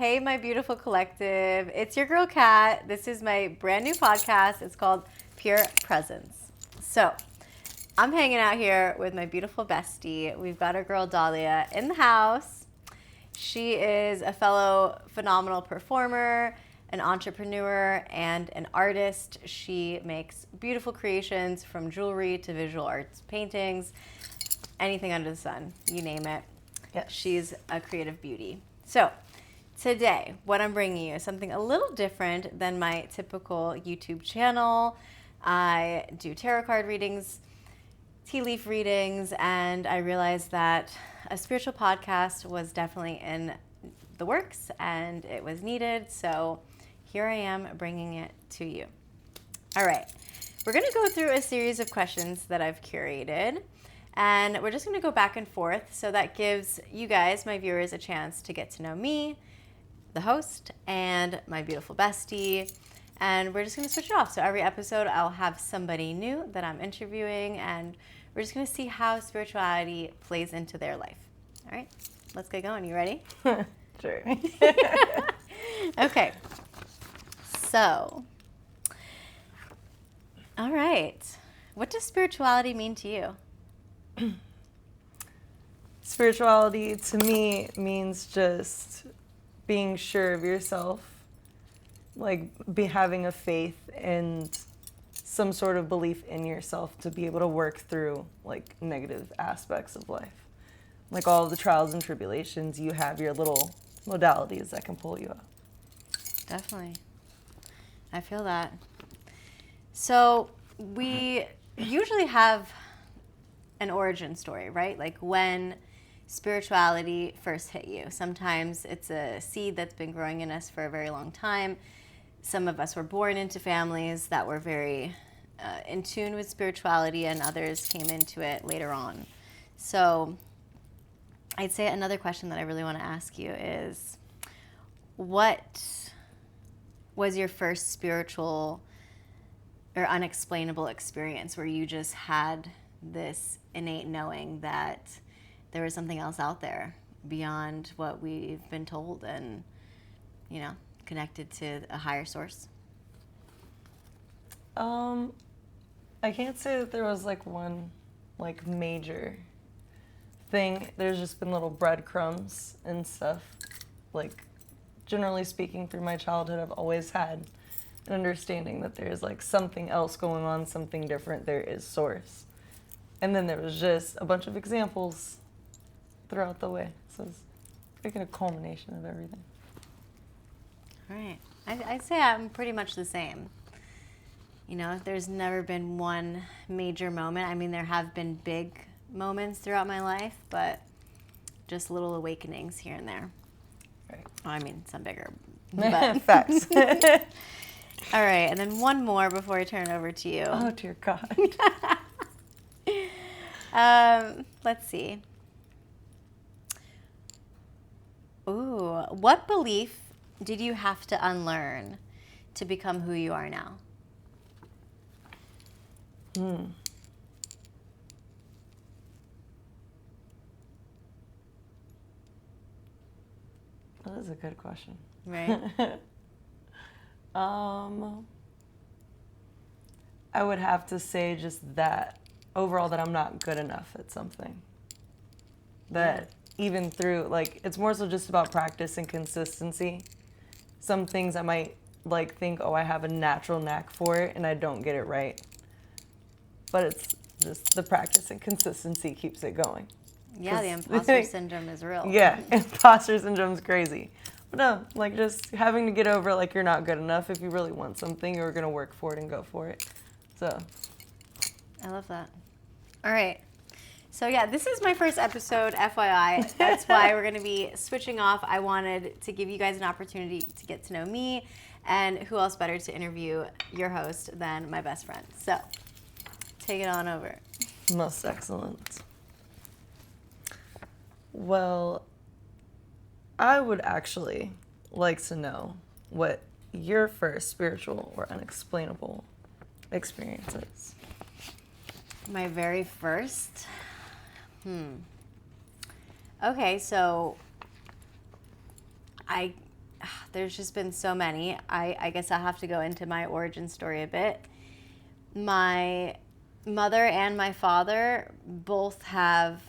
Hey, my beautiful collective. It's your girl, Katt. This is my brand new podcast. It's called Pure Presence. So, I'm hanging out here with my beautiful bestie. We've got our girl, Dahliaa, in the house. She is a fellow phenomenal performer, an entrepreneur, and an artist. She makes beautiful creations from jewelry to visual arts, paintings, anything under the sun, you name it. Yes. She's a creative beauty. So, today, what I'm bringing you is something a little different than my typical YouTube channel. I do tarot card readings, tea leaf readings, and I realized that a spiritual podcast was definitely in the works and it was needed. So here I am bringing it to you. All right, we're going to go through a series of questions that I've curated. And we're just going to go back and forth. So that gives you guys, my viewers, a chance to get to know me, the host, and my beautiful bestie. And we're just going to switch it off. So every episode, I'll have somebody new that I'm interviewing, and we're just going to see how spirituality plays into their life. All right, let's get going. You ready? Sure. Okay. So, all right. What does spirituality mean to you? Spirituality to me means just being sure of yourself, like having a faith and some sort of belief in yourself to be able to work through like negative aspects of life. Like all of the trials and tribulations, you have your little modalities that can pull you up. Definitely. I feel that. So we usually have an origin story, right? Like when spirituality first hit you. Sometimes it's a seed that's been growing in us for a very long time. Some of us were born into families that were very in tune with spirituality, and others came into it later on. So I'd say another question that I really want to ask you is, what was your first spiritual or unexplainable experience where you just had this innate knowing that there was something else out there beyond what we've been told and, you know, connected to a higher source? I can't say that there was like one like major thing. There's just been little breadcrumbs and stuff. Like generally speaking, through my childhood, I've always had an understanding that there's like something else going on, something different. There is source. And then there was just a bunch of examples throughout the way. So it's making a culmination of everything. All right. I'd say I'm pretty much the same. You know, there's never been one major moment. I mean, there have been big moments throughout my life, but just little awakenings here and there. Right. Well, I mean, some bigger. But. Facts. All right. And then one more before I turn it over to you. Oh, dear God. Let's see. Ooh, what belief did you have to unlearn to become who you are now? That is a good question. Right? I would have to say just that overall that I'm not good enough at something. That even through, like, it's more so just about practice and consistency. Some things I might, like, think, oh, I have a natural knack for it, and I don't get it right. But it's just the practice and consistency keeps it going. Yeah, the imposter syndrome is real. Yeah, imposter syndrome's crazy. But no, like, just having to get over, like, you're not good enough. If you really want something, you're going to work for it and go for it. So. I love that. All right. So yeah, this is my first episode, FYI. That's why we're going to be switching off. I wanted to give you guys an opportunity to get to know me, and who else better to interview your host than my best friend. So take it on over. Most excellent. Well, I would actually like to know what your first spiritual or unexplainable experience is. My very first? Okay, so I there's just been so many. I guess I'll have to go into my origin story a bit. My mother and my father both have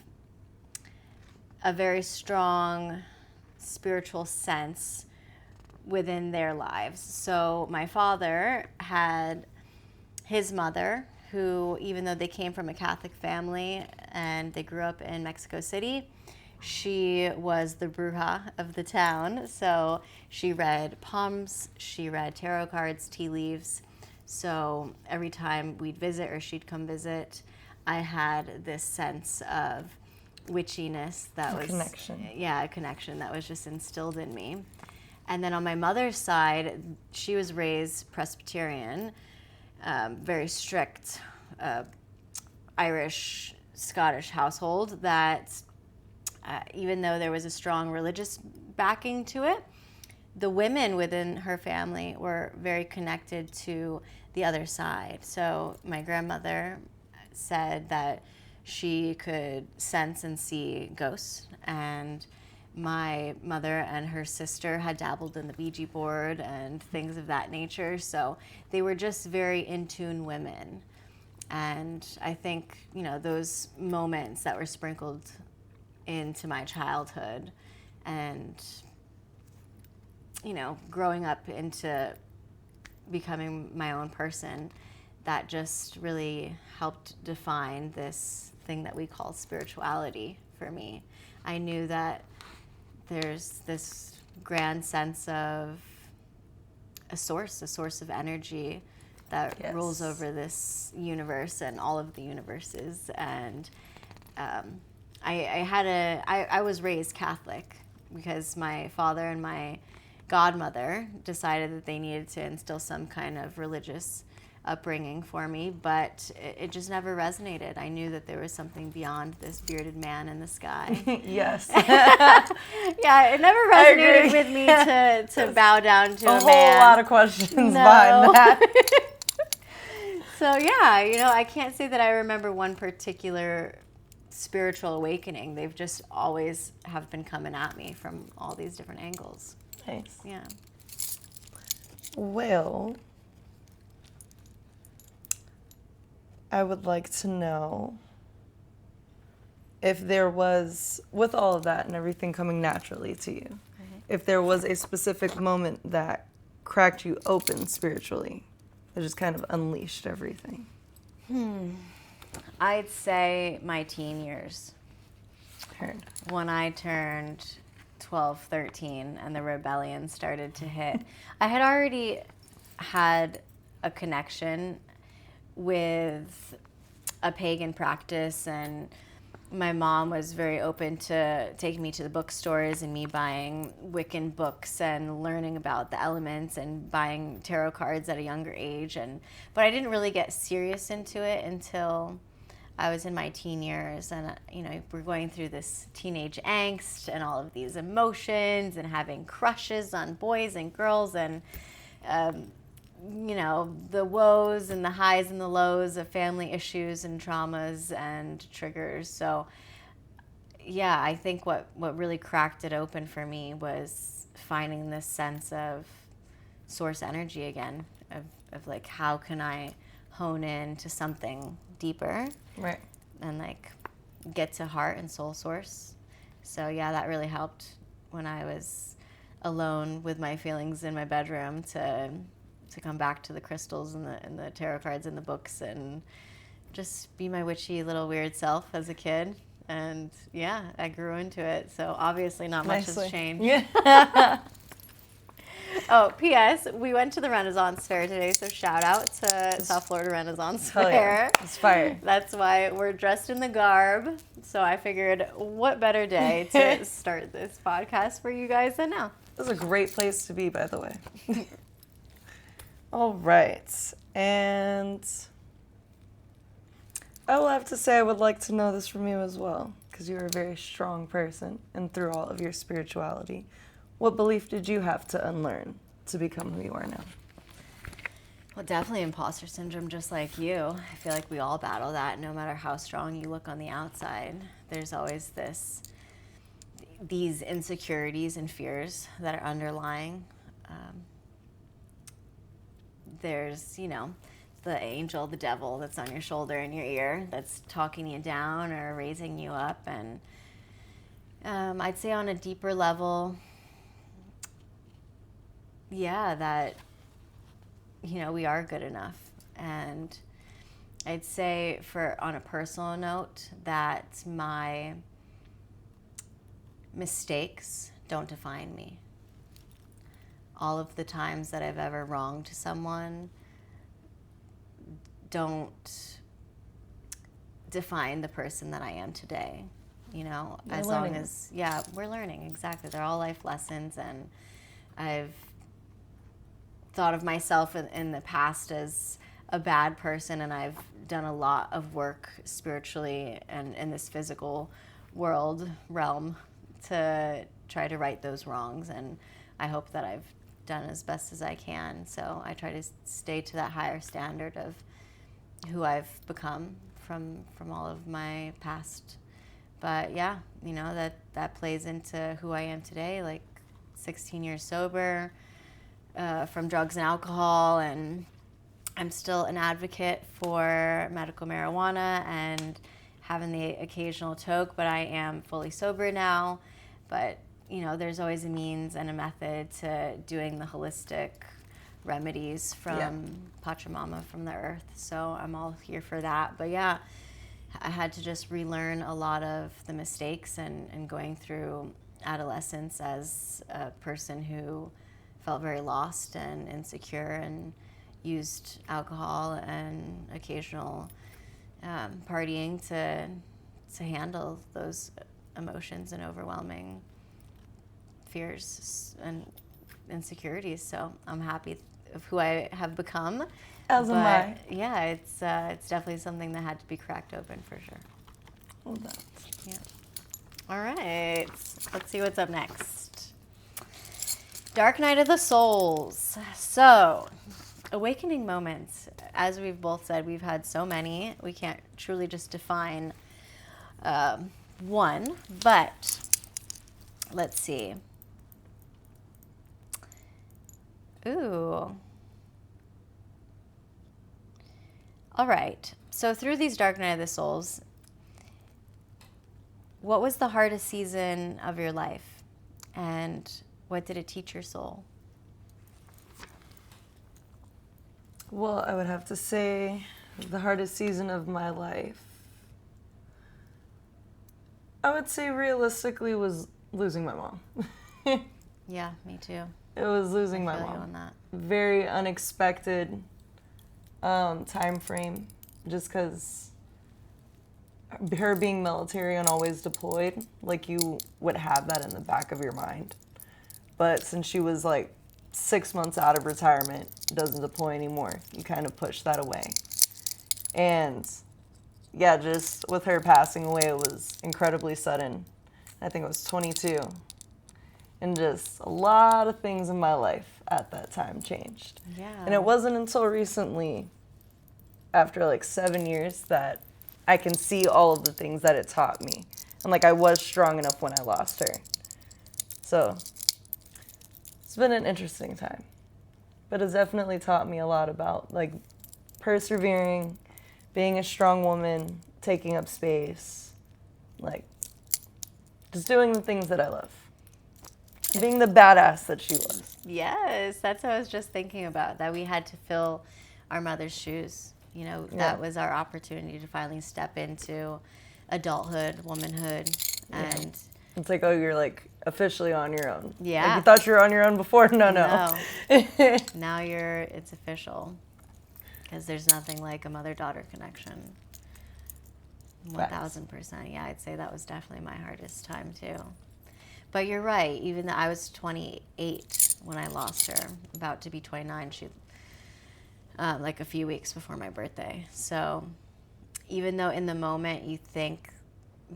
a very strong spiritual sense within their lives. So my father had his mother, who, even though they came from a Catholic family and they grew up in Mexico City, she was the bruja of the town. So she read palms, she read tarot cards, tea leaves. So every time we'd visit or she'd come visit, I had this sense of witchiness that was connection. Yeah, a connection that was just instilled in me. And then on my mother's side, she was raised Presbyterian, very strict Irish, Scottish household that even though there was a strong religious backing to it, the women within her family were very connected to the other side. So my grandmother said that she could sense and see ghosts, and my mother and her sister had dabbled in the Ouija board and things of that nature. So they were just very in tune women. And I think, those moments that were sprinkled into my childhood and, growing up into becoming my own person, that just really helped define this thing that we call spirituality for me. I knew that there's this grand sense of a source of energy that rolls over this universe and all of the universes. And I was raised Catholic because my father and my godmother decided that they needed to instill some kind of religious upbringing for me, but it just never resonated. I knew that there was something beyond this bearded man in the sky. Yes. Yeah, it never resonated with me to bow down to a man. A whole lot of questions behind that. So yeah, I can't say that I remember one particular spiritual awakening. They've just always have been coming at me from all these different angles. Nice. Yeah. Well, I would like to know if there was, with all of that and everything coming naturally to you, if there was a specific moment that cracked you open spiritually, that just kind of unleashed everything. I'd say my teen years. Heard. When I turned 12, 13, and the rebellion started to hit, I had already had a connection with a pagan practice, and my mom was very open to taking me to the bookstores and me buying Wiccan books and learning about the elements and buying tarot cards at a younger age. But I didn't really get serious into it until I was in my teen years, and we're going through this teenage angst and all of these emotions and having crushes on boys and girls, and the woes and the highs and the lows of family issues and traumas and triggers. So yeah, I think what really cracked it open for me was finding this sense of source energy again, of like, how can I hone in to something deeper, right, and like get to heart and soul source. So yeah, that really helped when I was alone with my feelings in my bedroom to come back to the crystals and the tarot cards and the books and just be my witchy little weird self as a kid. And yeah, I grew into it. So obviously not much has changed. Yeah. Oh, P.S. We went to the Renaissance Fair today, so shout out to South Florida Renaissance Fair. Yeah. It's fire. That's why we're dressed in the garb. So I figured, what better day to start this podcast for you guys than now? This is a great place to be, by the way. All right. And I will have to say I would like to know this from you as well, because you're a very strong person, and through all of your spirituality, what belief did you have to unlearn to become who you are now? Well, definitely imposter syndrome, just like you. I feel like we all battle that no matter how strong you look on the outside. There's always these insecurities and fears that are underlying there's, the angel, the devil that's on your shoulder and your ear that's talking you down or raising you up. And I'd say on a deeper level, yeah, that, we are good enough. And I'd say on a personal note that my mistakes don't define me. All of the times that I've ever wronged someone don't define the person that I am today. As long as, we're learning, exactly. They're all life lessons, and I've thought of myself in the past as a bad person, and I've done a lot of work spiritually and in this physical realm to try to right those wrongs, and I hope that I've done as best as I can. So I try to stay to that higher standard of who I've become from all of my past. But yeah, that plays into who I am today, like 16 years sober from drugs and alcohol, and I'm still an advocate for medical marijuana and having the occasional toke, but I am fully sober now. But, there's always a means and a method to doing the holistic remedies from Pachamama, from the earth. So I'm all here for that. But yeah, I had to just relearn a lot of the mistakes and going through adolescence as a person who felt very lost and insecure and used alcohol and occasional partying to handle those emotions and overwhelming fears and insecurities. So I'm happy of who I have become. As am I. Yeah, it's definitely something that had to be cracked open for sure. Well done. Yeah. All right. Let's see what's up next. Dark Night of the Souls. So, awakening moments. As we've both said, we've had so many. We can't truly just define one, but let's see. Ooh. All right. So through these Dark Night of the Souls, what was the hardest season of your life? And what did it teach your soul? Well, I would have to say the hardest season of my life, I would say realistically, was losing my mom. Yeah, me too. It was losing my I feel you mom. on that. Very unexpected time frame, just because her being military and always deployed, like you would have that in the back of your mind. But since she was like 6 months out of retirement, doesn't deploy anymore, you kind of push that away. And yeah, just with her passing away, it was incredibly sudden. I think it was 22. And just a lot of things in my life at that time changed. Yeah. And it wasn't until recently, after like 7 years, that I can see all of the things that it taught me. And like I was strong enough when I lost her. So it's been an interesting time. But it's definitely taught me a lot about like persevering, being a strong woman, taking up space, like just doing the things that I love. Being the badass that she was. Yes, that's what I was just thinking about, that we had to fill our mother's shoes. That was our opportunity to finally step into adulthood, womanhood, and it's like, oh, you're like officially on your own. Yeah. Like you thought you were on your own before? No. Now it's official. Because there's nothing like a mother-daughter connection. 1,000%. Yeah, I'd say that was definitely my hardest time too. But you're right. Even though I was 28 when I lost her, about to be 29, she like a few weeks before my birthday. So even though in the moment you think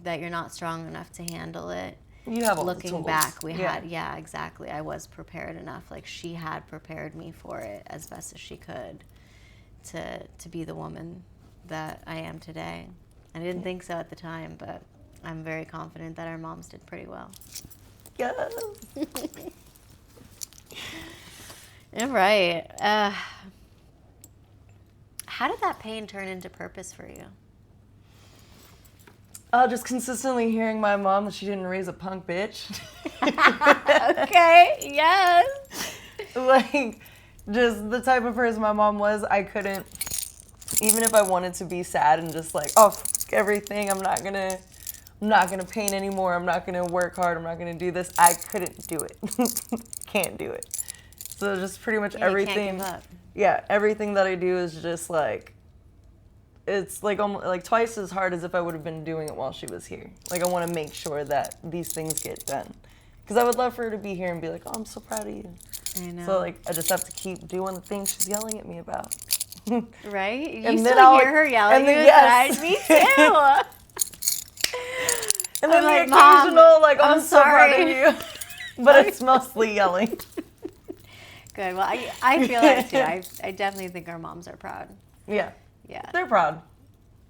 that you're not strong enough to handle it, you have all looking the tools. back, exactly. I was prepared enough. Like she had prepared me for it as best as she could to be the woman that I am today. I didn't think so at the time, but I'm very confident that our moms did pretty well. Yes. All right. How did that pain turn into purpose for you? Just consistently hearing my mom that she didn't raise a punk bitch. Okay, yes. Like, just the type of person my mom was, I couldn't, even if I wanted to be sad and just like, oh, fuck everything, I'm not gonna paint anymore, I'm not gonna work hard, I'm not gonna do this, I couldn't do it. Can't do it. So just pretty much Yeah, you can't everything. give up. Yeah, everything that I do is just like, it's like almost like twice as hard as if I would have been doing it while she was here. Like, I want to make sure that these things get done. Because I would love for her to be here and be like, oh, I'm so proud of you. I know. So, like, I just have to keep doing the things she's yelling at me about. Right? You And then still I'll- hear her yelling and then- at you yes. inside. Me too. And then I'm the like, "Mom, occasional, like, oh, I'm I'm so proud of sorry." you. But it's mostly yelling. Good. Well, I feel that too. I definitely think our moms are proud. Yeah, Yeah. they're proud.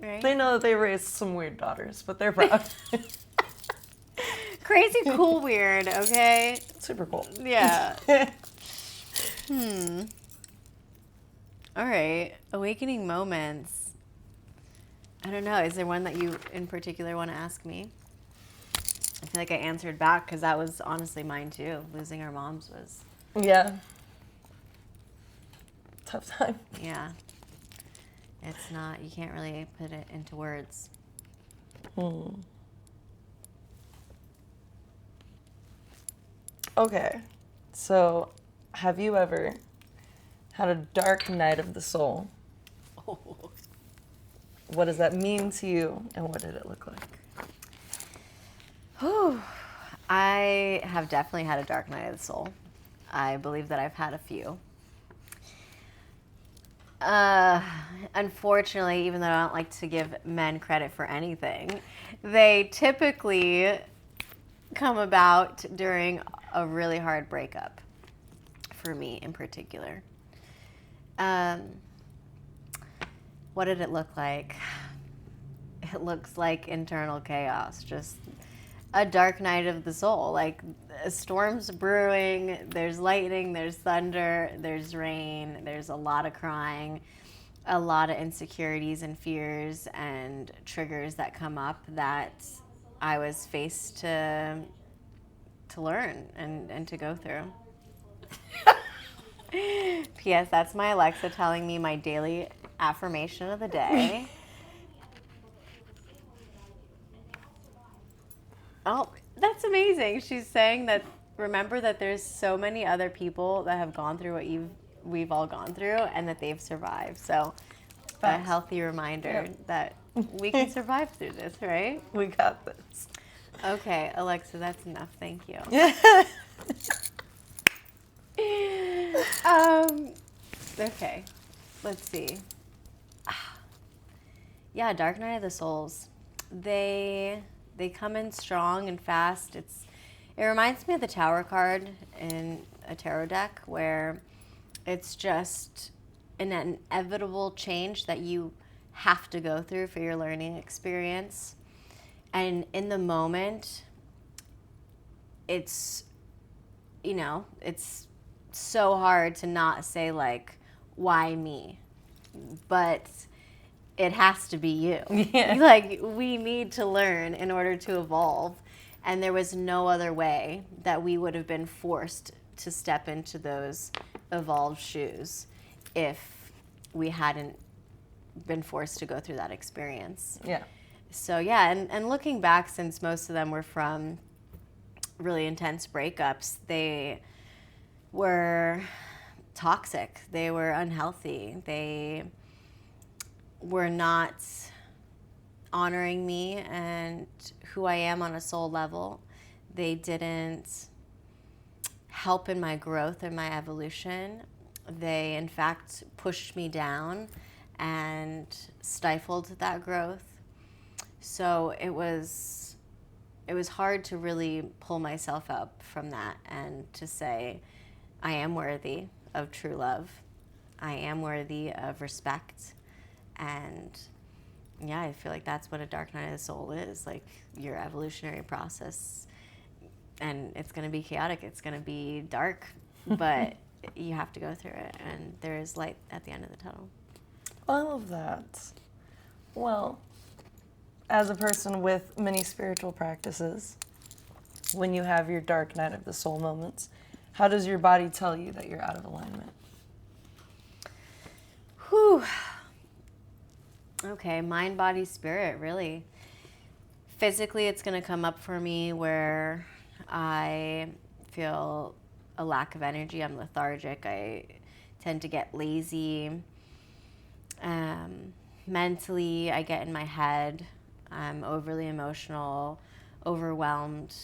Right? They know that they raised some weird daughters, but they're proud. Crazy, cool, weird, okay? Super cool. Yeah. All right. Awakening moments. I don't know. Is there one that you in particular want to ask me? I feel like I answered back because that was honestly mine too. Losing our moms was, Yeah. Tough time. yeah. It's not, you can't really put it into words. Okay. So, have you ever had a dark night of the soul? What does that mean to you, and what did it look like? Whew. I have definitely had a dark night of the soul. I believe that I've had a few. Unfortunately, even though I don't like to give men credit for anything, they typically come about during a really hard breakup, for me in particular. What did it look like? It looks like internal chaos, just a dark night of the soul. Like, storms brewing, there's lightning, there's thunder, there's rain, there's a lot of crying, a lot of insecurities and fears and triggers that come up that I was faced to learn and to go through. P.S. That's my Alexa telling me my daily affirmation of the day. Oh, that's amazing. She's saying that, remember that there's so many other people that have gone through what we've all gone through and that they've survived. So a Facts. healthy reminder that we can survive through this, right? We got this. Okay, Alexa, that's enough. Thank you. Okay, let's see. Yeah, Dark Night of the Souls. They come in strong and fast. It reminds me of the Tower card in a tarot deck, where it's just an inevitable change that you have to go through for your learning experience. And in the moment, it's so hard to not say, like, why me? But it has to be you. Yeah. Like, we need to learn in order to evolve. And there was no other way that we would have been forced to step into those evolved shoes if we hadn't been forced to go through that experience. Yeah. So, yeah, and looking back, since most of them were from really intense breakups, they were toxic. They were unhealthy. They were not honoring me and who I am on a soul level. They didn't help in my growth and my evolution. They, in fact, pushed me down and stifled that growth. So it was hard to really pull myself up from that and to say, I am worthy of true love. I am worthy of respect. And yeah, I feel like that's what a dark night of the soul is, like your evolutionary process. And it's going to be chaotic. It's going to be dark, but you have to go through it, and there is light at the end of the tunnel. I love that. Well, as a person with many spiritual practices, when you have your dark night of the soul moments, how does your body tell you that you're out of alignment? Whew. Okay, mind, body, spirit, really. Physically, it's going to come up for me where I feel a lack of energy. I'm lethargic. I tend to get lazy. Mentally, I get in my head. I'm overly emotional, overwhelmed.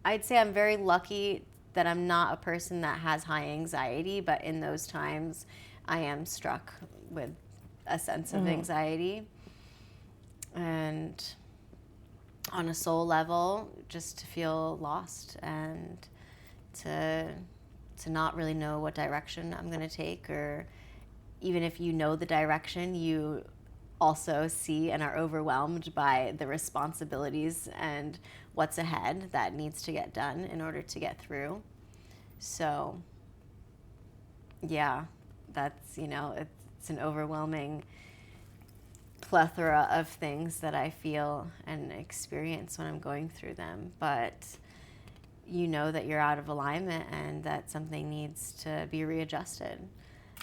I'd say I'm very lucky that I'm not a person that has high anxiety, but in those times, I am struck with a sense of anxiety. And on a soul level, just to feel lost and to not really know what direction I'm going to take, or even if you know the direction, you also see and are overwhelmed by the responsibilities and what's ahead that needs to get done in order to get through. So, yeah, that's, it's an overwhelming plethora of things that I feel and experience when I'm going through them. But you know that you're out of alignment and that something needs to be readjusted.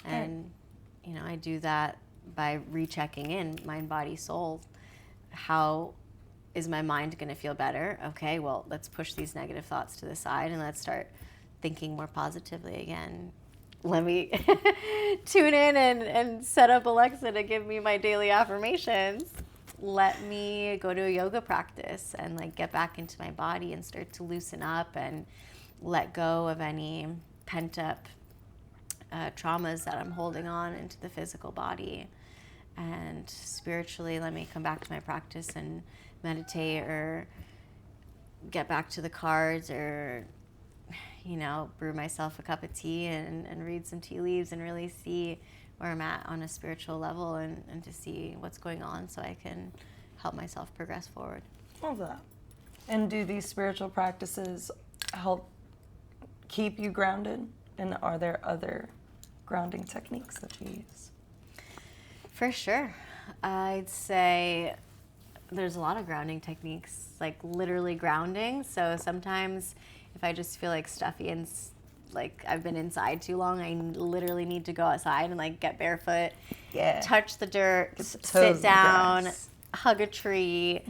And, I do that by rechecking in mind, body, soul. How is my mind going to feel better? Okay, well, let's push these negative thoughts to the side and let's start thinking more positively again. Let me tune in and set up Alexa to give me my daily affirmations. Let me go to a yoga practice and get back into my body and start to loosen up and let go of any pent up traumas that I'm holding on into the physical body. And spiritually, let me come back to my practice and meditate or get back to the cards or brew myself a cup of tea and read some tea leaves and really see where I'm at on a spiritual level and to see what's going on so I can help myself progress forward. Love that. And do these spiritual practices help keep you grounded? And are there other grounding techniques that you use? For sure. I'd say there's a lot of grounding techniques, literally grounding. So sometimes if I just feel stuffy and I've been inside too long, I literally need to go outside and get barefoot, touch the dirt, sit down, hug a tree.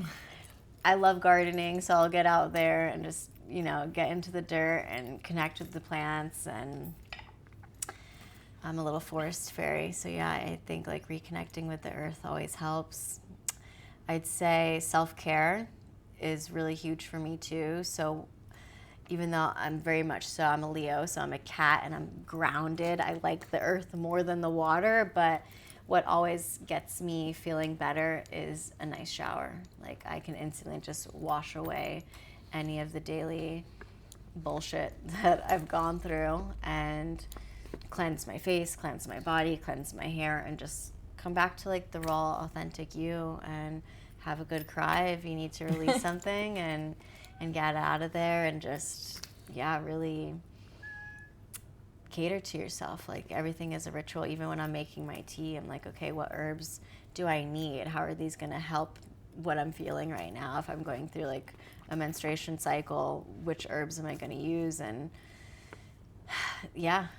I love gardening, so I'll get out there and just, get into the dirt and connect with the plants. And I'm a little forest fairy, so yeah, I think reconnecting with the earth always helps. I'd say self-care is really huge for me too. So even though I'm a Leo, so I'm a cat and I'm grounded. I like the earth more than the water, but what always gets me feeling better is a nice shower. I can instantly just wash away any of the daily bullshit that I've gone through and cleanse my face, cleanse my body, cleanse my hair, and just come back to the raw, authentic you and have a good cry if you need to release something and get out of there and just, really cater to yourself. Everything is a ritual. Even when I'm making my tea, I'm okay, what herbs do I need? How are these going to help what I'm feeling right now? If I'm going through a menstruation cycle, which herbs am I going to use? And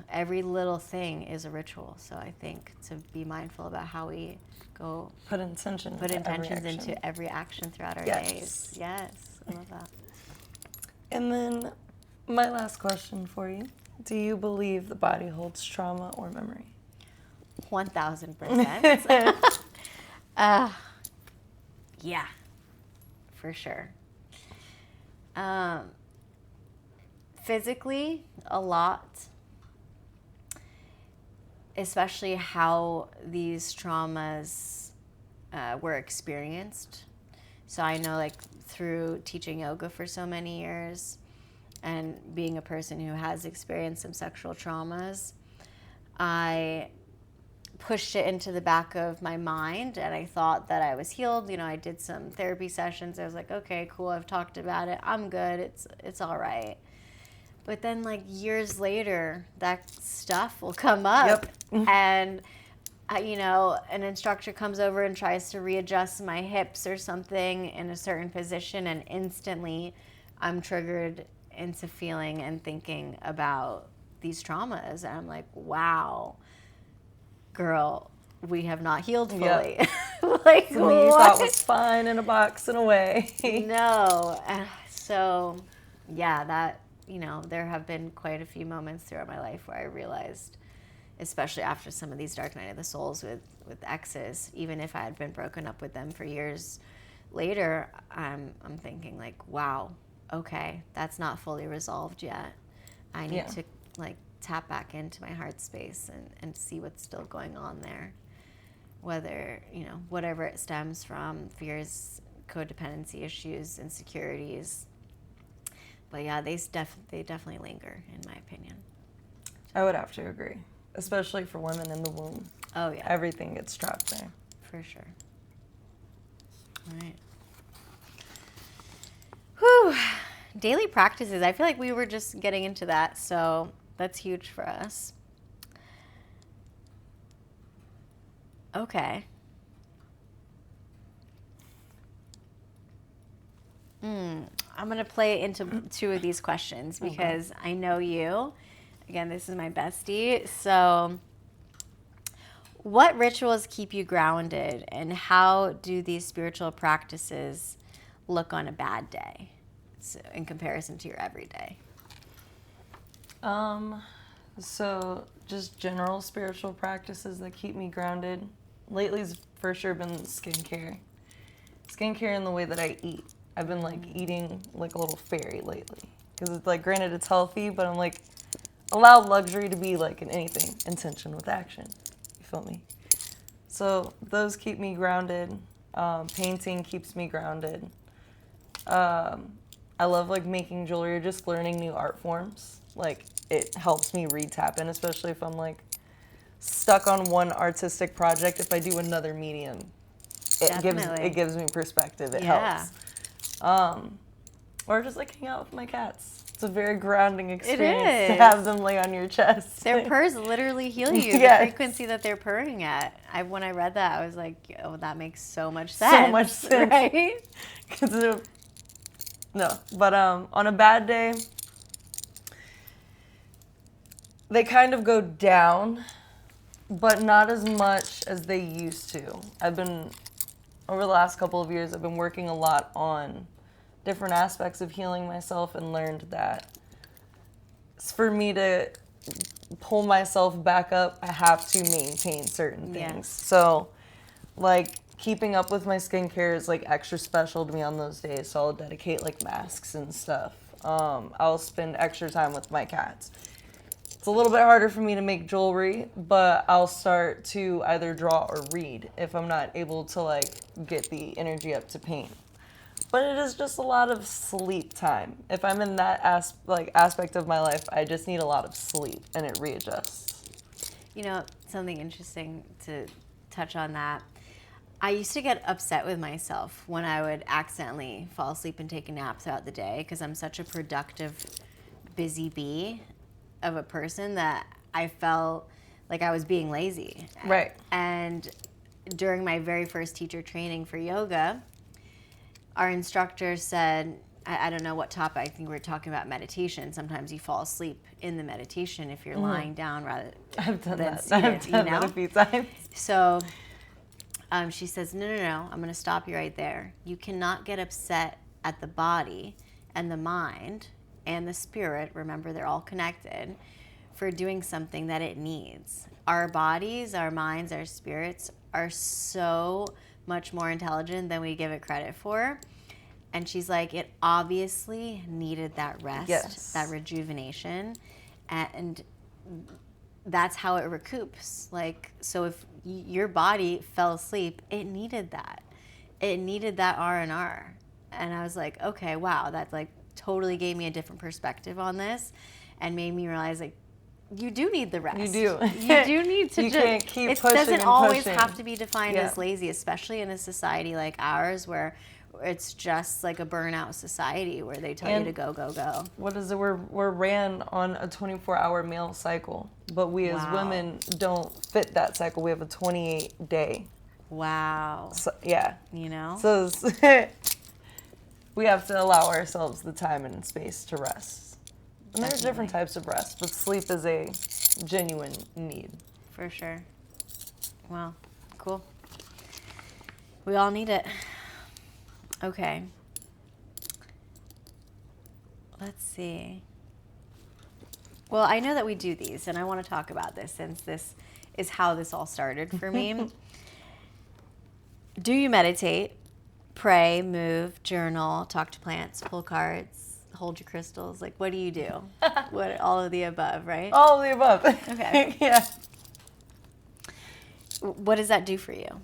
every little thing is a ritual. So I think to be mindful about how we go put intentions into every action throughout our days. Yes, I love that. And then my last question for you. Do you believe the body holds trauma or memory? 1,000%. Yeah, for sure. Physically, a lot, especially how these traumas were experienced. So I know through teaching yoga for so many years and being a person who has experienced some sexual traumas, I pushed it into the back of my mind and I thought that I was healed. I did some therapy sessions. I was okay, cool, I've talked about it. I'm good. It's all right. But then, like, years later, that stuff will come up. Yep. And, you know, an instructor comes over and tries to readjust my hips or something in a certain position, and instantly I'm triggered into feeling and thinking about these traumas. And I'm like, wow, girl, we have not healed fully. Yep. Like, Something what? you thought was fine in a box and away. No. So, yeah, that, you know, there have been quite a few moments throughout my life where I realized, especially after some of these dark night of the souls with exes, even if I had been broken up with them for years later, I'm thinking like, wow, okay, that's not fully resolved yet. I need to like tap back into my heart space and see what's still going on there. Whether, you know, whatever it stems from, fears, codependency issues, insecurities. But yeah, they definitely linger, in my opinion. I would have to agree, especially for women in the womb. Oh yeah, Everything gets trapped there. for sure. All right. Whew. Daily practices. I feel like we were just getting into that, so that's huge for us. Okay. I'm going to play into two of these questions because I know you. Again, this is my bestie. So, what rituals keep you grounded, and how do these spiritual practices look on a bad day, so in comparison to your everyday? So just general spiritual practices that keep me grounded. Lately's for sure been skincare. Skincare in the way that I eat. I've been like eating like a little fairy lately. Because it's like, granted it's healthy, but I'm like, allow luxury to be like in anything. Intention with action. You feel me? So those keep me grounded. Painting keeps me grounded. I love like making jewelry or just learning new art forms. Like it helps me re-tap in, especially if I'm like stuck on one artistic project. If I do another medium, it gives me perspective. It helps. Or just like hang out with my cats. It's a very grounding experience to have them lay on your chest. Their purs literally heal you. Yes. The frequency that they're purring at. When I read that, I was like, oh, that makes so much sense. So much sense. Right? No, but on a bad day, they kind of go down, but not as much as they used to. Over the last couple of years, I've been working a lot on different aspects of healing myself and learned that for me to pull myself back up, I have to maintain certain things. Yes. So, like, keeping up with my skincare is, like, extra special to me on those days, so I'll dedicate, like, masks and stuff. I'll spend extra time with my cats. It's a little bit harder for me to make jewelry, but I'll start to either draw or read if I'm not able to, like, get the energy up to paint. But it is just a lot of sleep time. If I'm in that aspect of my life, I just need a lot of sleep, and it readjusts. You know, something interesting to touch on that. I used to get upset with myself when I would accidentally fall asleep and take a nap throughout the day because I'm such a productive, busy bee of a person that I felt like I was being lazy. Right. And during my very first teacher training for yoga, our instructor said, I don't know what topic, I think we were talking about meditation. Sometimes you fall asleep in the meditation if you're lying down rather I've done than that. seated, I've done that a few times. So she says, no, I'm going to stop you right there. You cannot get upset at the body and the mind and the spirit, remember they're all connected, for doing something that it needs. Our bodies, our minds, our spirits are so much more intelligent than we give it credit for. And she's like, it obviously needed that rest, yes, that rejuvenation, and that's how it recoups. Like, so if your body fell asleep, it needed that. It needed that R&R. And I was like, okay, wow, that like totally gave me a different perspective on this and made me realize like, you do need the rest. You do. You do need to you just, can't keep it pushing doesn't and always pushing. have to be defined as lazy, especially in a society like ours where it's just like a burnout society where they tell you to go, go, go. What is it? We're ran on a 24-hour male cycle, but we as Wow. women don't fit that cycle. We have a 28-day. Wow. So, yeah. You know? So we have to allow ourselves the time and space to rest. And there's different types of rest, but sleep is a genuine need. For sure. Wow. Cool. We all need it. Okay. Let's see. Well, I know that we do these, and I want to talk about this since this is how this all started for me. Do you meditate, pray, move, journal, talk to plants, pull cards, hold your crystals? Like, what do you do? What, all of the above, right? All of the above. Okay. Yeah. What does that do for you?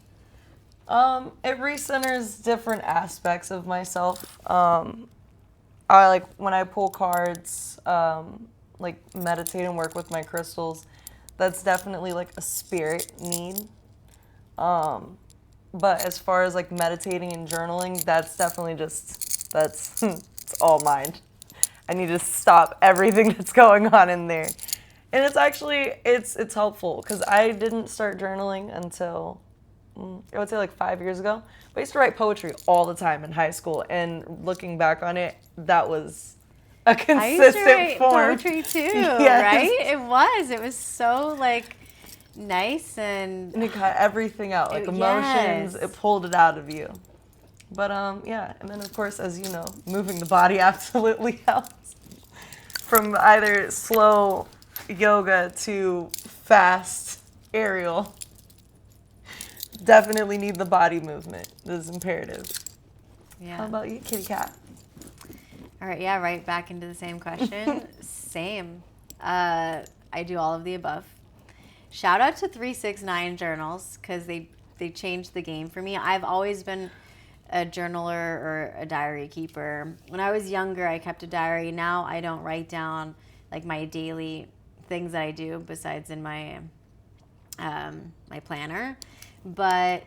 It recenters different aspects of myself. I like when I pull cards, like meditate and work with my crystals. That's definitely like a spirit need. But as far as like meditating and journaling, that's definitely just it's all mind. I need to stop everything that's going on in there. And it's actually it's helpful because I didn't start journaling until I would say like 5 years ago. But I used to write poetry all the time in high school, and looking back on it, that was a consistent I used to write form. poetry too, Yes. right? It was so like nice and it got everything out, like emotions. Yes. It pulled it out of you. But yeah, and then of course, as you know, moving the body absolutely helps. From either slow yoga to fast aerial. Definitely need the body movement. This is imperative. yeah. How about you, kitty cat? All right, yeah, right back into the same question. Same. I do all of the above. Shout out to 369 Journals because they changed the game for me. I've always been a journaler or a diary keeper. When I was younger, I kept a diary. Now I don't write down like my daily things that I do besides in my my planner, but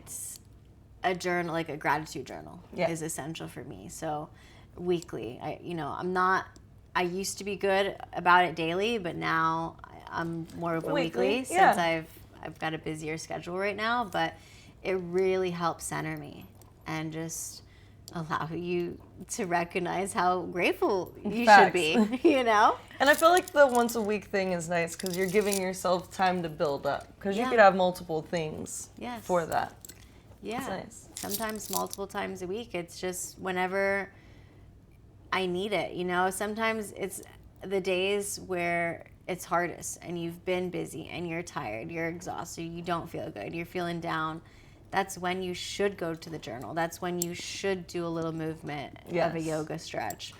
a journal, like a gratitude journal, is essential for me. So weekly, I used to be good about it daily, but now I'm more of a weekly since I've got a busier schedule right now. But it really helps center me and just allow you to recognize how grateful you should be, you know? And I feel like the once a week thing is nice because you're giving yourself time to build up because you could have multiple things for that. Yeah. It's nice. Sometimes multiple times a week. It's just whenever I need it, you know? Sometimes it's the days where it's hardest and you've been busy and you're tired, you're exhausted, you don't feel good, you're feeling down. That's when you should go to the journal. That's when you should do a little movement of a yoga stretch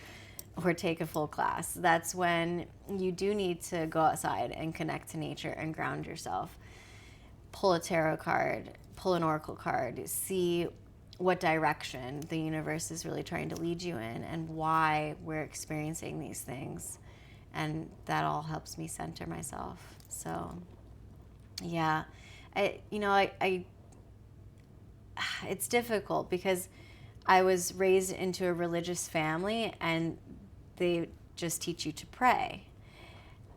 or take a full class. That's when you do need to go outside and connect to nature and ground yourself. Pull a tarot card, pull an oracle card, see what direction the universe is really trying to lead you in and why we're experiencing these things. And that all helps me center myself. So, yeah. It's difficult because I was raised into a religious family and they just teach you to pray.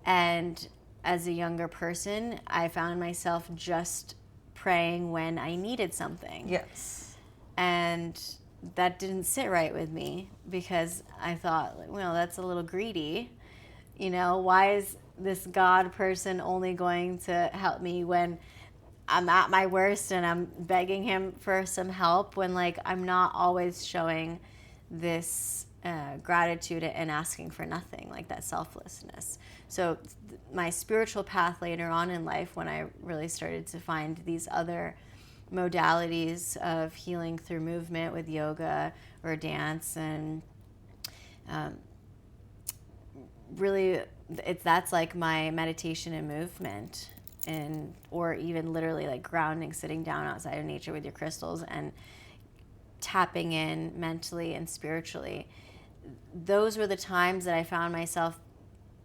And as a younger person, I found myself just praying when I needed something. Yes. And that didn't sit right with me because I thought, well, that's a little greedy. You know, why is this God person only going to help me when I'm at my worst and I'm begging him for some help when like I'm not always showing this gratitude and asking for nothing, like that selflessness. So my spiritual path later on in life, when I really started to find these other modalities of healing through movement with yoga or dance, and really that's like my meditation and movement. Or even literally like grounding, sitting down outside of nature with your crystals and tapping in mentally and spiritually. Those were the times that I found myself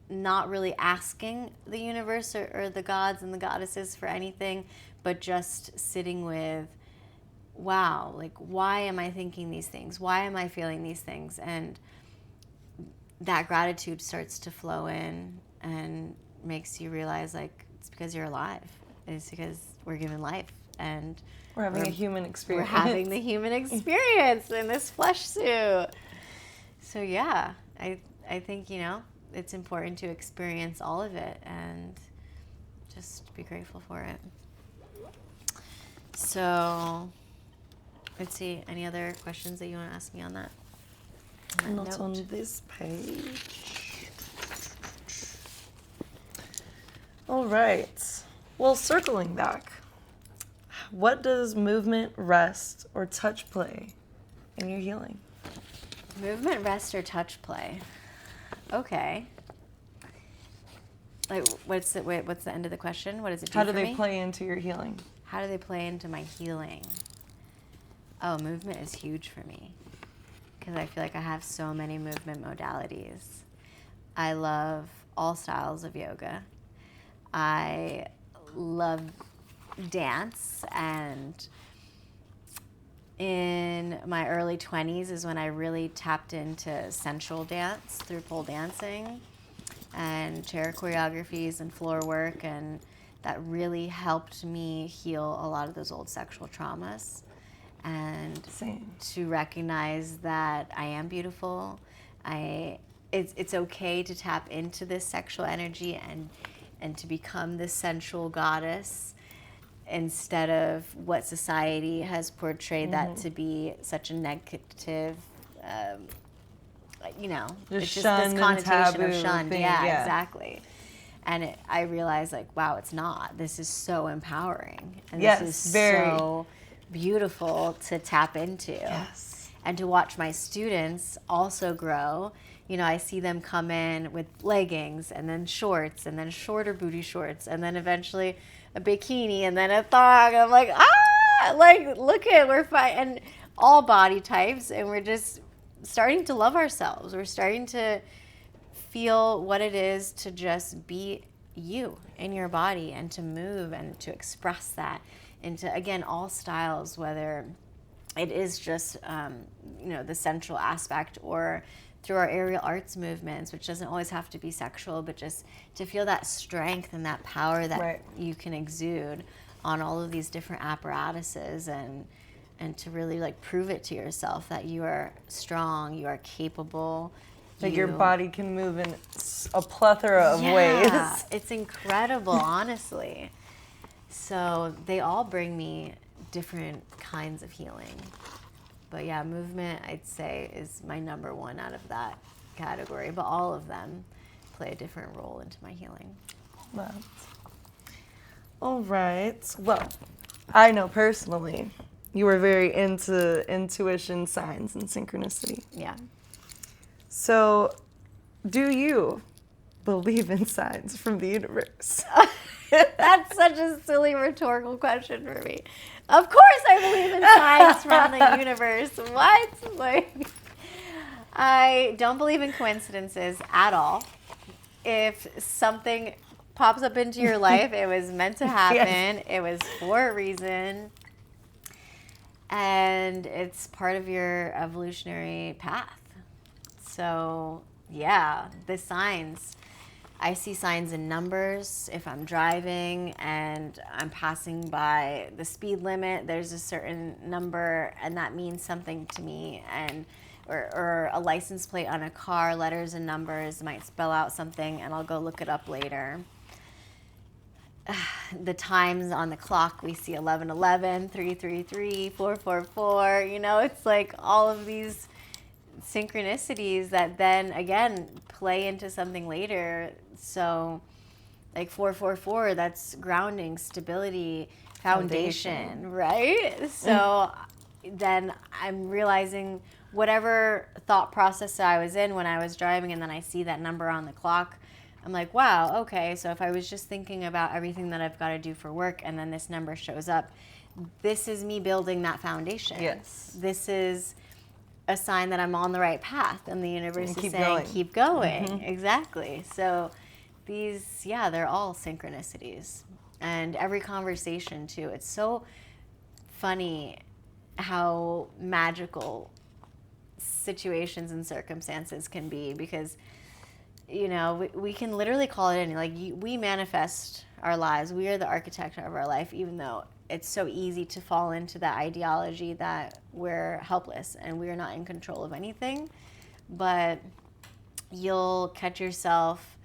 not really asking the universe or the gods and the goddesses for anything, but just sitting with wow, like, why am I thinking these things? Why am I feeling these things? And that gratitude starts to flow in and makes you realize, like, it's because you're alive. It's because we're given life, and We're having a human experience. we're having the human experience in this flesh suit. So yeah, I think, it's important to experience all of it and just be grateful for it. So let's see, any other questions that you want to ask me on that? Not note? on this page. All right. Well, circling back, what does movement, rest, or touch play in your healing? Movement, rest, or touch play. Okay. Like, what's the end of the question? What does it do How do for they me? play into your healing? How do they play into my healing? Oh, movement is huge for me because I feel like I have so many movement modalities. I love all styles of yoga. I love dance, and in my early 20s is when I really tapped into sensual dance through pole dancing and chair choreographies and floor work, and that really helped me heal a lot of those old sexual traumas. And Same. to recognize that I am beautiful. It's okay to tap into this sexual energy and to become this sensual goddess, instead of what society has portrayed that to be such a negative, it's just this connotation of shunned. Thing, yeah, exactly. And I realized, like, wow, it's not. This is so empowering. And this is so beautiful to tap into. Yes. And to watch my students also grow. I see them come in with leggings and then shorts and then shorter booty shorts and then eventually a bikini and then a thong. I'm like, like, look at, we're fine. And all body types, and we're just starting to love ourselves. We're starting to feel what it is to just be you in your body and to move and to express that into, again, all styles, whether it is just, the sensual aspect or through our aerial arts movements, which doesn't always have to be sexual, but just to feel that strength and that power that you can exude on all of these different apparatuses, and to really, like, prove it to yourself that you are strong, you are capable. Like, your body can move in a plethora of ways. It's incredible, honestly. So they all bring me different kinds of healing. But yeah, movement, I'd say, is my number one out of that category. But all of them play a different role into my healing. All right. Well, I know personally you were very into intuition, signs, and synchronicity. Yeah. So, do you believe in signs from the universe? That's such a silly rhetorical question for me. Of course I believe in signs from the universe. What? Like, I don't believe in coincidences at all. If something pops up into your life, it was meant to happen. It was for a reason. And it's part of your evolutionary path. So, yeah, the signs. I see signs in numbers. If I'm driving and I'm passing by the speed limit, there's a certain number, and that means something to me. And or a license plate on a car, letters and numbers might spell out something, and I'll go look it up later. The times on the clock, we see 11:11, 3:33, 4:44. It's like all of these synchronicities that then again play into something later. So like 4:44, that's grounding, stability, foundation. Right? So then I'm realizing whatever thought process I was in when I was driving, and then I see that number on the clock, I'm like, wow, okay, so if I was just thinking about everything that I've got to do for work and then this number shows up, this is me building that foundation. Yes. This is a sign that I'm on the right path, and the universe is saying, going. keep going. Exactly. So these, they're all synchronicities. And every conversation, too. It's so funny how magical situations and circumstances can be, because we can literally call it in. Like, we manifest our lives. We are the architect of our life, even though it's so easy to fall into that ideology that we're helpless and we are not in control of anything. But you'll catch yourself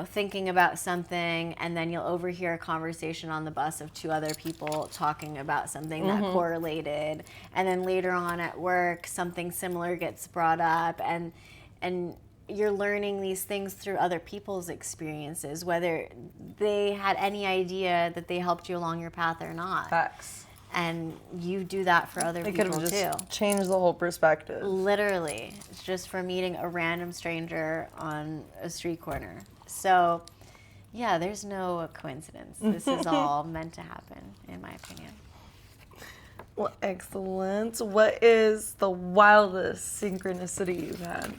thinking about something, and then you'll overhear a conversation on the bus of two other people talking about something that correlated. And then later on at work, something similar gets brought up, and you're learning these things through other people's experiences, whether they had any idea that they helped you along your path or not. Facts. And you do that for other It people could have just too. changed the whole perspective. Literally. It's just for meeting a random stranger on a street corner. So, yeah, there's no coincidence. This is all meant to happen, in my opinion. Well, excellent. What is the wildest synchronicity you've had?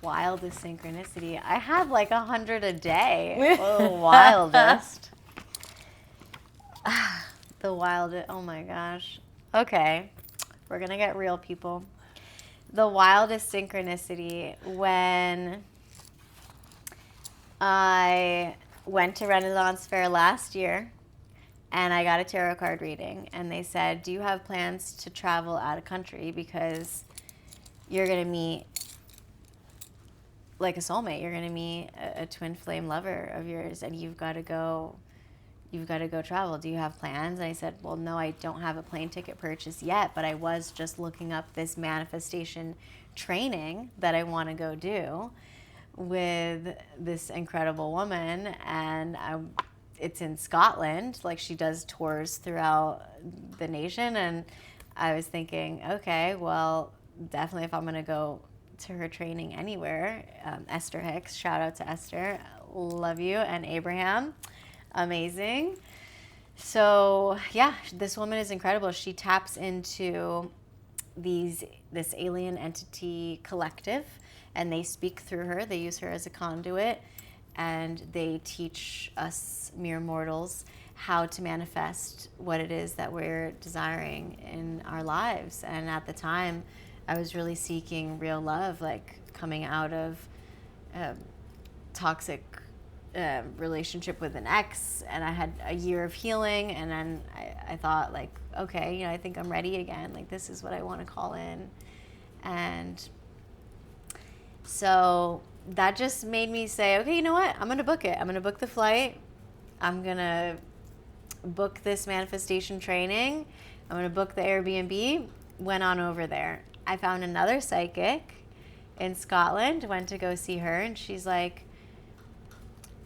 Wildest synchronicity? I have like 100 a day. Oh, wildest. The wildest. Oh my gosh. Okay. We're going to get real, people. The wildest synchronicity, when I went to Renaissance Fair last year and I got a tarot card reading, and they said, do you have plans to travel out of country, because you're going to meet like a soulmate. You're going to meet a twin flame lover of yours, and you've got to go travel. Do you have plans? And I said, well, no, I don't have a plane ticket purchase yet, but I was just looking up this manifestation training that I want to go do with this incredible woman, and it's in Scotland. Like, she does tours throughout the nation, and I was thinking, okay, well, definitely if I'm going to go to her training anywhere, Esther Hicks, shout out to Esther, love you, and Abraham, amazing. So yeah, this woman is incredible. She taps into this alien entity collective, and they speak through her. They use her as a conduit, and they teach us mere mortals how to manifest what it is that we're desiring in our lives. And at the time, I was really seeking real love, like coming out of toxic relationship with an ex, and I had a year of healing, and then I thought, like, okay, I think I'm ready again. Like, this is what I want to call in. And so that just made me say, okay, you know what? I'm going to book it. I'm going to book the flight. I'm going to book this manifestation training. I'm going to book the Airbnb. Went on over there. I found another psychic in Scotland, went to go see her, and she's like,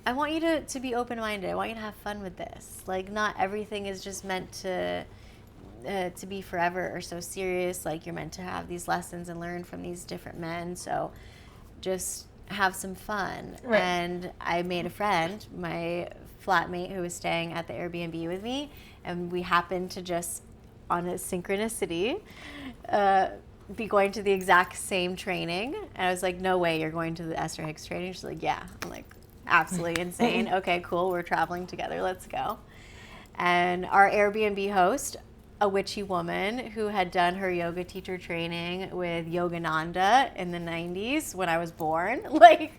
I want you to be open-minded. I want you to have fun with this. Like, not everything is just meant to be forever or so serious. Like, you're meant to have these lessons and learn from these different men. So just have some fun. Right. And I made a friend, my flatmate, who was staying at the Airbnb with me, and we happened to just, on a synchronicity, be going to the exact same training. And I was like, no way, you're going to the Esther Hicks training? She's like, yeah. I'm like, absolutely insane. Okay, cool. We're traveling together. Let's go. And our Airbnb host, a witchy woman who had done her yoga teacher training with Yogananda in the 90s when I was born. Like,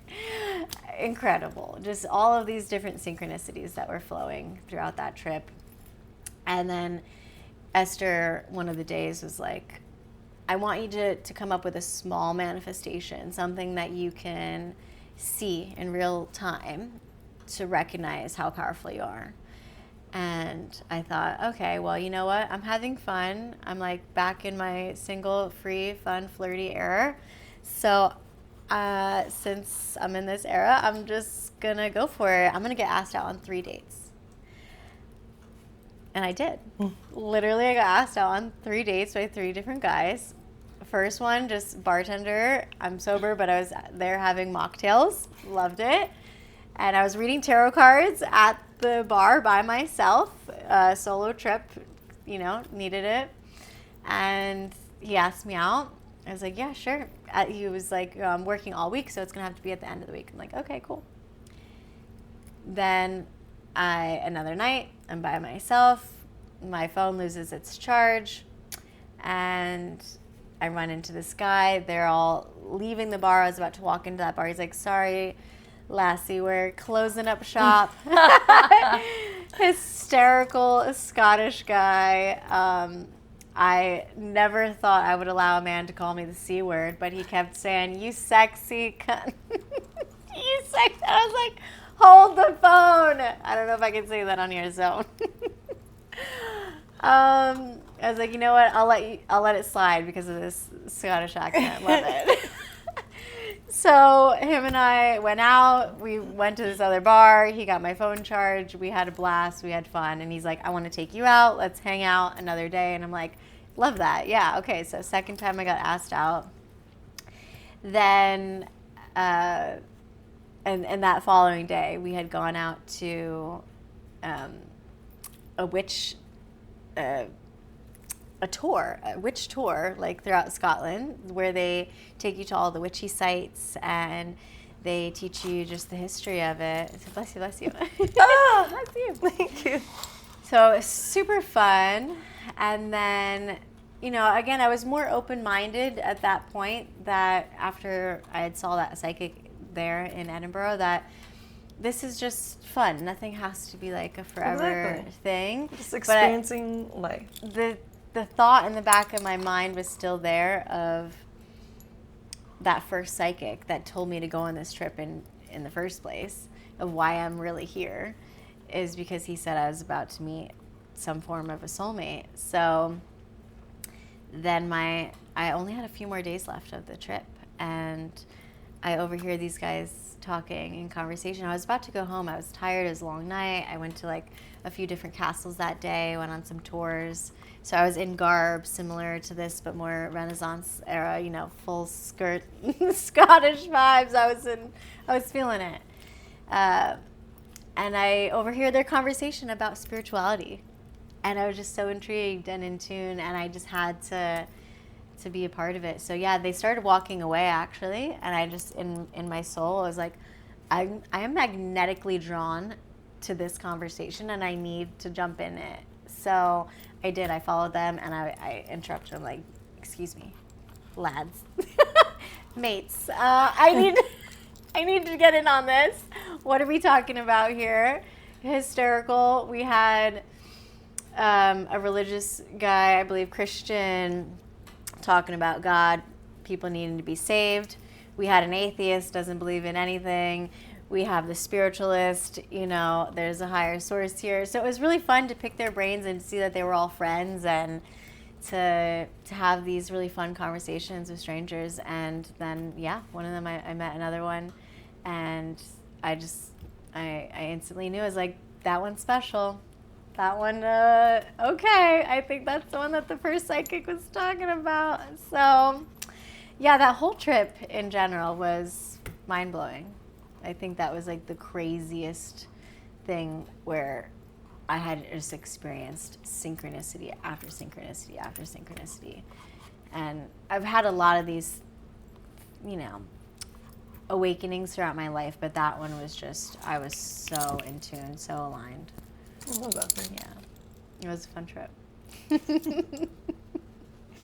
incredible. Just all of these different synchronicities that were flowing throughout that trip. And then Esther, one of the days, was like, I want you to come up with a small manifestation, something that you can see in real time to recognize how powerful you are. And I thought, okay, well, you know what? I'm having fun. I'm like back in my single, free, fun, flirty era. So since I'm in this era, I'm just going to go for it. I'm going to get asked out on 3 dates. And I did. Literally, I got asked out on 3 dates by 3 different guys. First one, just bartender. I'm sober, but I was there having mocktails. Loved it. And I was reading tarot cards at the bar by myself. Solo trip, needed it. And he asked me out. I was like, yeah, sure. He was like, I'm working all week, so it's going to have to be at the end of the week. I'm like, okay, cool. Then another night, I'm by myself. My phone loses its charge. And I run into this guy. They're all leaving the bar. I was about to walk into that bar. He's like, sorry, Lassie, we're closing up shop. Hysterical Scottish guy. I never thought I would allow a man to call me the C word, but he kept saying, you sexy cunt. You sexy. I was like, hold the phone. I don't know if I can say that on your zone. I was like, you know what? I'll let it slide because of this Scottish accent. Love it. So him and I went out. We went to this other bar. He got my phone charged. We had a blast. We had fun. And he's like, I want to take you out. Let's hang out another day. And I'm like, love that. Yeah. Okay. So second time I got asked out. Then, and that following day we had gone out to a witch tour, like throughout Scotland, where they take you to all the witchy sites and they teach you just the history of it. So bless you, bless you. Oh, Bless you. thank you. So it's super fun. And then, you know, again, I was more open-minded at that point, that after I had saw that psychic there in Edinburgh, that this is just fun. Nothing has to be like a forever thing. Just experiencing life. The thought in the back of my mind was still there of that first psychic that told me to go on this trip in the first place, of why I'm really here, is because he said I was about to meet some form of a soulmate. So then I only had a few more days left of the trip, and I overhear these guys talking in conversation. I was about to go home. I was tired. It was a long night. I went to like a few different castles that day, went on some tours. So I was in garb similar to this, but more Renaissance era, you know, full skirt Scottish vibes. I was feeling it. And I overhear their conversation about spirituality. And I was just so intrigued and in tune, and I just had to be a part of it. So yeah, they started walking away actually, and I just in my soul I was like, I am magnetically drawn to this conversation and I need to jump in it. So I did. I followed them and I interrupted them like, excuse me, lads, mates, I need to get in on this. What are we talking about here? Hysterical. We had a religious guy, I believe Christian, talking about God, people needing to be saved. We had an atheist, doesn't believe in anything. We have the spiritualist, you know, there's a higher source here. So it was really fun to pick their brains and to see that they were all friends, and to have these really fun conversations with strangers. And then, yeah, one of them, I met another one, and I instantly knew. I was like, that one's special. That one, okay, I think that's the one that the first psychic was talking about. So, yeah, that whole trip in general was mind-blowing. I think that was like the craziest thing, where I had just experienced synchronicity after synchronicity after synchronicity. And I've had a lot of these, you know, awakenings throughout my life, but that one was just, I was so in tune, so aligned. I love that thing. Yeah, it was a fun trip.